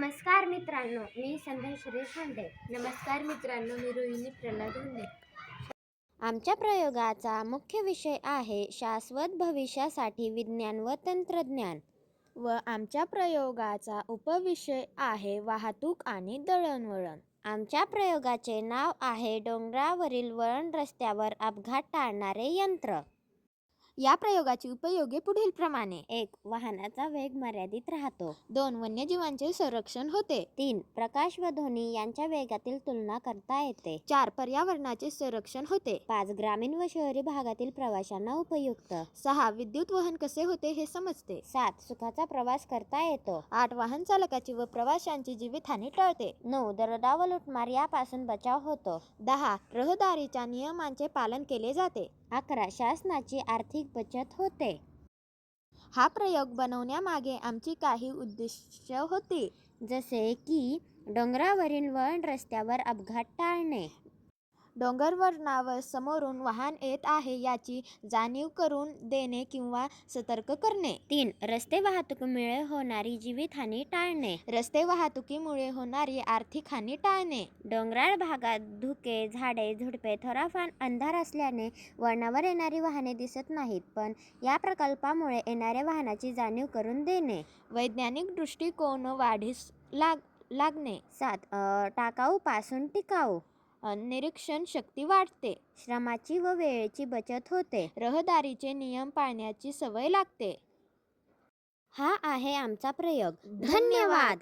नमस्कार मित्रांनो, मी संध्या सुरेश हांडे. नमस्कार मित्रांनो, मी रोहिणी प्रल्हाद हुंडे. आमच्या प्रयोगाचा मुख्य विषय आहे शाश्वत भविष्यासाठी विज्ञान व तंत्रज्ञान. व आमच्या प्रयोगाचा उपविषय आहे वाहतूक आणि दळणवळण. आमच्या प्रयोगाचे नाव आहे डोंगरावरील वळण रस्त्यावर अपघात टाळणारे यंत्र. या प्रयोगाची उपयोगे पुढील प्रमाणे: 1. वाहनाचा वेग मर्यादित राहतो. 2. वन्यजीवांचे संरक्षण होते. 3. प्रकाश व ध्वनी यांच्या वेगातील तुलना करता येते. 4. पर्यावरणाचे संरक्षण होते. 5. ग्रामीण व शहरी भागातील प्रवाशांना उपयुक्त. 6. विद्युत वहन कसे होते हे समजते. 7. सुखाचा प्रवास करता येतो. 8. वाहन चालकाची व प्रवाशांची जीवितहानी टळते. 9. दरोडा व लुटमार यापासून बचाव होतो. 10. रहदारीच्या नियमांचे पालन केले जाते. 11. शासनाची आर्थिक बचत होते. हा प्रयोग बनवण्यामागे आमची काही उद्दिष्ट होती, जसे की डोंगरावरील वळण रस्त्यावर अपघात टाळणे, डोंगरवरणावर समोरून वाहन येत आहे याची जाणीव करून देणे किंवा सतर्क करणे. 3. रस्ते वाहतुकीमुळे होणारी जीवितहानी टाळणे, रस्ते वाहतुकीमुळे होणारी आर्थिक हानी टाळणे. डोंगराळ भागात धुके, झाडे, झुडपे, थोडाफार अंधार असल्याने वळणावर येणारी वाहने दिसत नाहीत, पण या प्रकल्पामुळे येणाऱ्या वाहनाची जाणीव करून देणे. वैज्ञानिक दृष्टिकोन वाढीस लागणे. 7. टाकाऊपासून टिकाऊ, निरीक्षण शक्ती वाढते. श्रमाची व वेळेची बचत होते. रहदारीचे नियम पाळण्याची सवय लागते. हा आहे आमचा प्रयोग. धन्यवाद.